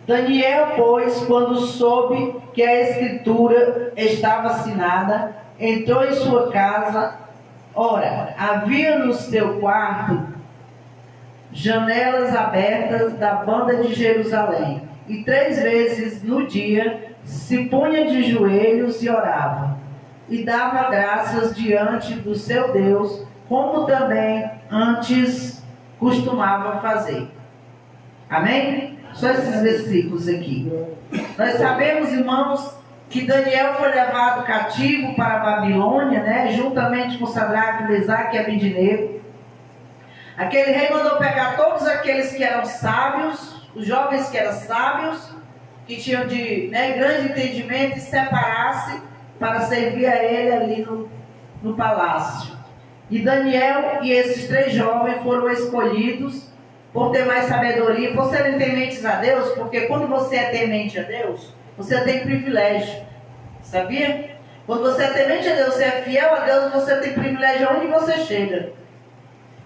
Daniel, pois, quando soube que a escritura estava assinada, entrou em sua casa. Ora, havia no seu quarto janelas abertas da banda de Jerusalém, e 3 vezes no dia se punha de joelhos e orava, e dava graças diante do seu Deus, como também antes costumava fazer. Amém? Só esses versículos aqui. Nós sabemos, irmãos, que Daniel foi levado cativo para a Babilônia, né? Juntamente com Sadraque, Mesaque e Abednego. Aquele rei mandou pegar todos aqueles que eram sábios, os jovens que eram sábios, que tinham de grande entendimento, e separasse para servir a ele ali no palácio. E Daniel e esses 3 jovens foram escolhidos por ter mais sabedoria, por serem tementes a Deus, porque quando você é temente a Deus, você tem privilégio. Sabia? Quando você é temente a Deus, você é fiel a Deus, você tem privilégio aonde você chega.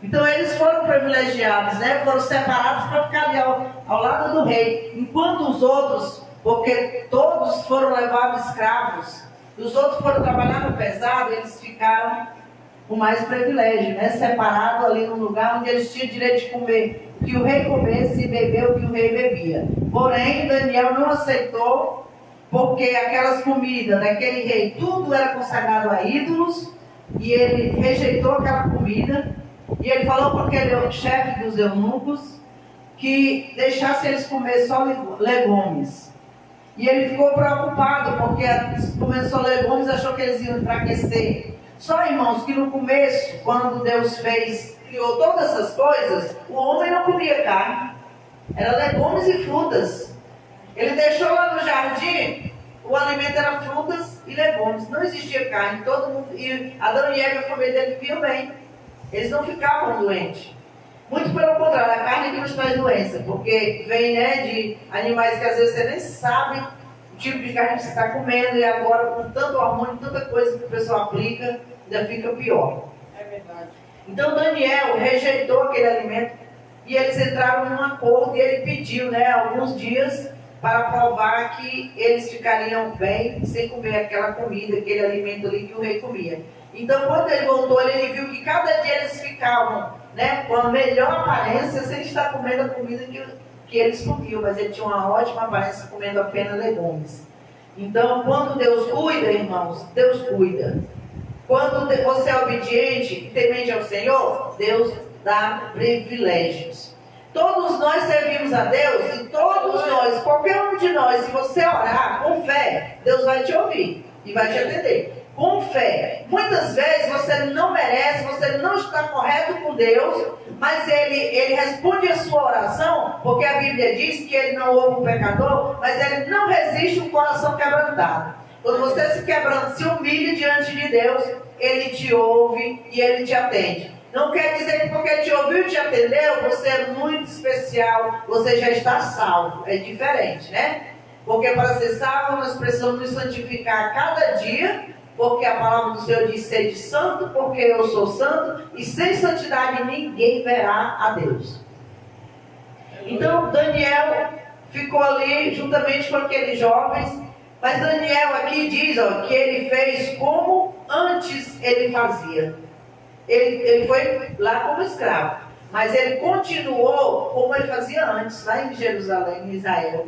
Então eles foram privilegiados, né? Foram separados para ficar ali ao lado do rei. Enquanto os outros, porque todos foram levados escravos, e os outros foram trabalhar no pesado, eles ficaram com mais privilégio, né? Separados ali num lugar onde eles tinham direito de comer o que o rei comesse e beber o que o rei bebia. Porém, Daniel não aceitou, porque aquelas comidas daquele rei, tudo era consagrado a ídolos, e ele rejeitou aquela comida. E ele falou para aquele chefe dos eunucos que deixasse eles comer só legumes. E ele ficou preocupado, porque começou legumes, achou que eles iam enfraquecer. Só, irmãos, que no começo, quando Deus criou todas essas coisas, o homem não comia carne. Era legumes e frutas. Ele deixou lá no jardim, o alimento era frutas e legumes. Não existia carne. Todo mundo, e Adão e Eva e a família dele viviam bem. Eles não ficavam doentes. Muito pelo contrário, a carne que nos traz doença, porque vem de animais que às vezes você nem sabe o tipo de carne que você está comendo, e agora com tanto hormônio, tanta coisa que o pessoal aplica, ainda fica pior. É verdade. Então Daniel rejeitou aquele alimento, e eles entraram num acordo, e ele pediu alguns dias para provar que eles ficariam bem sem comer aquela comida, aquele alimento ali que o rei comia. Então, quando ele voltou, ele viu que cada dia eles ficavam com a melhor aparência, sem estar comendo a comida que eles comiam, mas ele tinha uma ótima aparência comendo apenas legumes. Então, quando Deus cuida, irmãos, Deus cuida. Quando você é obediente e temente ao Senhor, Deus dá privilégios. Todos nós servimos a Deus, e todos nós, qualquer um de nós, se você orar com fé, Deus vai te ouvir e vai te atender. Com fé. Muitas vezes você não merece, você não está correto com Deus, mas Ele responde a sua oração, porque a Bíblia diz que Ele não ouve o pecador, mas Ele não resiste um coração quebrantado. Quando você se humilha diante de Deus, Ele te ouve e Ele te atende. Não quer dizer que porque Ele te ouviu e te atendeu, você é muito especial, você já está salvo. É diferente, né? Porque para ser salvo, nós precisamos nos santificar a cada dia, porque a palavra do Senhor diz: sede santo, porque eu sou santo, e sem santidade ninguém verá a Deus. Então Daniel ficou ali juntamente com aqueles jovens, mas Daniel aqui diz que ele fez como antes ele fazia. Ele foi lá como escravo, mas ele continuou como ele fazia antes, lá em Jerusalém, em Israel.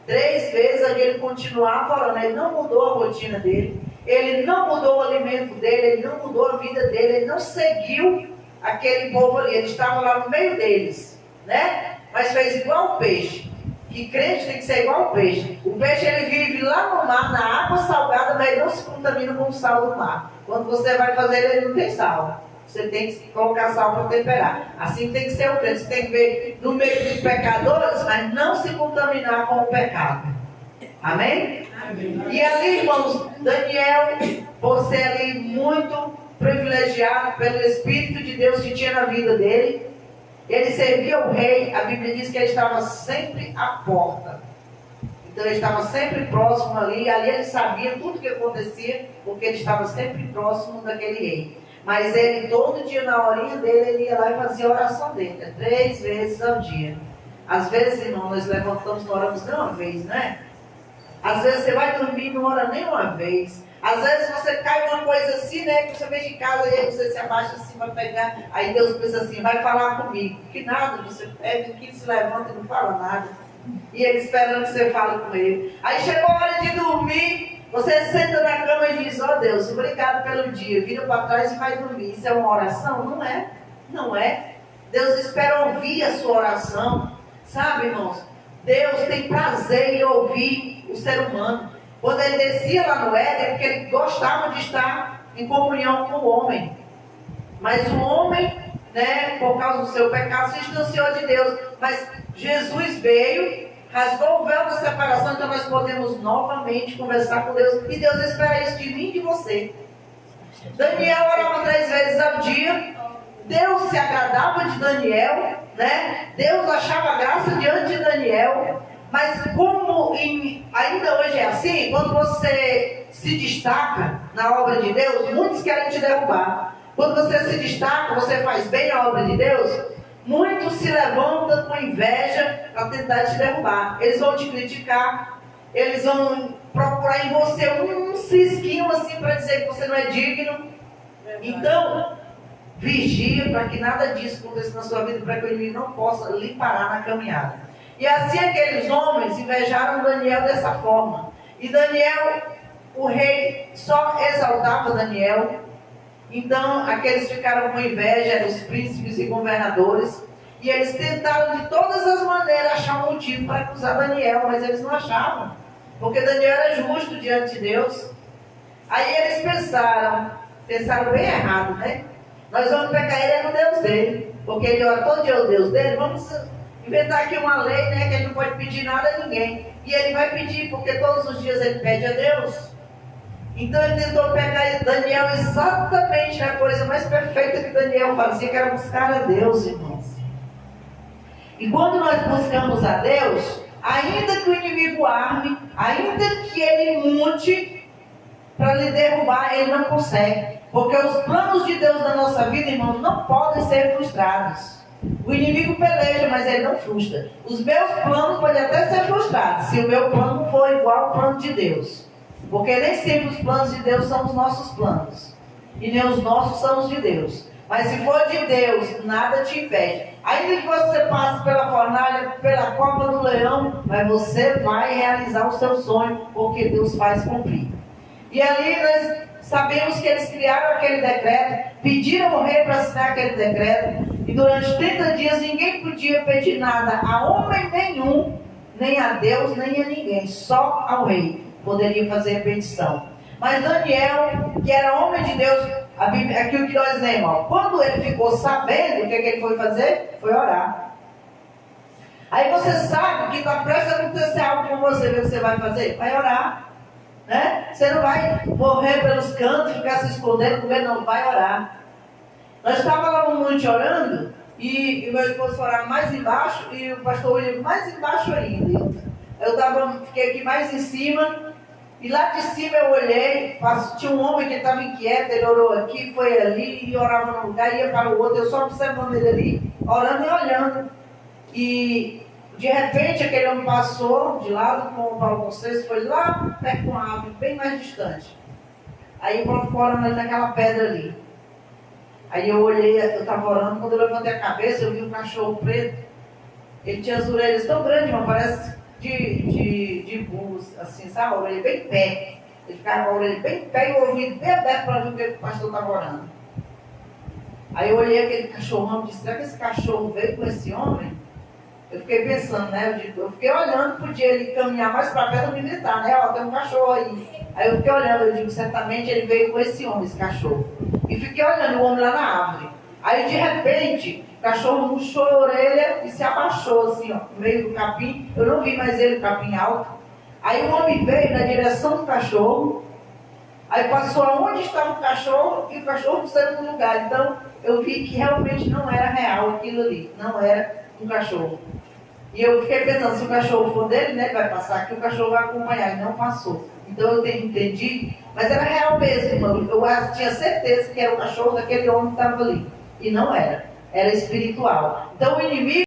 3 vezes ele continuava orando, ele não mudou a rotina dele. Ele não mudou o alimento dele, ele não mudou a vida dele, ele não seguiu aquele povo ali, ele estava lá no meio deles, né? Mas fez igual o peixe, que crente tem que ser igual o peixe. O peixe ele vive lá no mar, na água salgada, mas ele não se contamina com o sal do mar. Quando você vai fazer ele não tem sal, você tem que colocar sal para temperar. Assim tem que ser o crente, você tem que ver no meio dos pecadores, mas não se contaminar com o pecado. Amém? E ali, irmãos, Daniel, por ser ali muito privilegiado pelo Espírito de Deus que tinha na vida dele, ele servia o rei. A Bíblia diz que ele estava sempre à porta. Então ele estava sempre próximo ali, e ali ele sabia tudo o que acontecia, porque ele estava sempre próximo daquele rei. Mas ele, todo dia, na horinha dele, ele ia lá e fazia a oração dele, 3 vezes ao dia. Às vezes, irmão, nós levantamos e não oramos nem uma vez, né? Às vezes você vai dormir e não ora nem uma vez. Às vezes você cai uma coisa assim, né? Que você vem de casa e aí você se abaixa assim para pegar. Aí Deus pensa assim, vai falar comigo. Que nada, você pede, que se levanta e não fala nada. E ele esperando que você fale com ele. Aí chegou a hora de dormir, você senta na cama e diz, ó Deus, obrigado pelo dia. Vira para trás e vai dormir. Isso é uma oração? Não é. Não é. Deus espera ouvir a sua oração. Sabe, irmãos? Deus tem prazer em ouvir o ser humano. Quando ele descia lá no Éden, porque ele gostava de estar em comunhão com o homem. Mas o homem, né, por causa do seu pecado, se distanciou de Deus. Mas Jesus veio, rasgou o véu da separação, então nós podemos novamente conversar com Deus. E Deus espera isso de mim e de você. Daniel orava 3 vezes ao dia. Deus se agradava de Daniel, né? Deus achava graça diante de Daniel. Mas como ainda hoje é assim, quando você se destaca na obra de Deus, muitos querem te derrubar. Quando você se destaca, você faz bem a obra de Deus, muitos se levantam com inveja para tentar te derrubar. Eles vão te criticar, eles vão procurar em você um cisquinho assim para dizer que você não é digno. Então, vigia para que nada disso aconteça na sua vida, para que o inimigo não possa lhe parar na caminhada. E assim aqueles homens invejaram Daniel dessa forma. E Daniel, o rei só exaltava Daniel. Então aqueles ficaram com inveja, eram os príncipes e governadores. E eles tentaram de todas as maneiras achar um motivo para acusar Daniel, mas eles não achavam. Porque Daniel era justo diante de Deus. Aí eles pensaram bem errado, né? Nós vamos pegar ele no Deus dele. Porque ele ora todo dia o Deus dele, vamos inventar aqui uma lei, né, que ele não pode pedir nada a ninguém. E ele vai pedir, porque todos os dias ele pede a Deus. Então ele tentou pegar Daniel exatamente a coisa mais perfeita que Daniel fazia, que era buscar a Deus, irmãos. E quando nós buscamos a Deus, ainda que o inimigo arme, ainda que ele monte para lhe derrubar, ele não consegue. Porque os planos de Deus na nossa vida, irmãos, não podem ser frustrados. O inimigo peleja, mas ele não frustra. Os meus planos podem até ser frustrados, se o meu plano for igual ao plano de Deus. Porque nem sempre os planos de Deus são os nossos planos. E nem os nossos são os de Deus. Mas se for de Deus, nada te impede. Ainda que você passe pela fornalha, pela cova do leão, mas você vai realizar o seu sonho, porque Deus faz cumprir. E ali nós sabemos que eles criaram aquele decreto, pediram ao rei para assinar aquele decreto. E durante 30 dias ninguém podia pedir nada a homem nenhum, nem a Deus, nem a ninguém. Só ao rei poderia fazer a petição. Mas Daniel, que era homem de Deus, a Bíblia, aquilo que nós lemos, ó, quando ele ficou sabendo, o que ele foi fazer? Foi orar. Aí você sabe que está prestes a acontecer algo com você, o que você vai fazer? Vai orar. Né? Você não vai morrer pelos cantos, ficar se escondendo, com medo, não, vai orar. Nós estávamos lá no monte orando, e meu esposo foi orar mais embaixo, e o pastor William mais embaixo ainda. Fiquei aqui mais em cima, e lá de cima eu olhei, tinha um homem que estava inquieto, ele orou aqui, foi ali, e orava num lugar, ia para o outro, eu só observando ele ali, orando e olhando. E de repente aquele homem passou de lado com o Paulo Conceito, foi lá perto de uma árvore, bem mais distante. Aí o Paulo ficou orando ali naquela pedra ali. Aí eu olhei, eu estava orando, quando eu levantei a cabeça, eu vi um cachorro preto. Ele tinha as orelhas tão grandes, mas parece de burros, assim, sabe? A orelha bem pé. Ele ficava com a orelha bem pé e o ouvido bem aberto para ver o que o pastor estava orando. Aí eu olhei aquele cachorrão e disse, será que esse cachorro veio com esse homem? Eu fiquei pensando, né? Eu fiquei olhando, podia ele caminhar mais para perto e me gritar, né? Ó, tem um cachorro aí. Aí eu fiquei olhando, eu digo, certamente ele veio com esse homem, esse cachorro. E fiquei olhando o homem lá na árvore. Aí de repente, o cachorro murchou a orelha e se abaixou assim, ó, no meio do capim. Eu não vi mais ele, o capim alto. Aí o homem veio na direção do cachorro. Aí passou aonde estava o cachorro e o cachorro não saiu do lugar. Então eu vi que realmente não era real aquilo ali. Não era um cachorro. E eu fiquei pensando, se o cachorro for dele, né, vai passar aqui, o cachorro vai acompanhar. E não passou. Então eu entendi, mas era real mesmo, irmão. Eu tinha certeza que era o cachorro daquele homem que estava ali. E não era. Era espiritual. Então o inimigo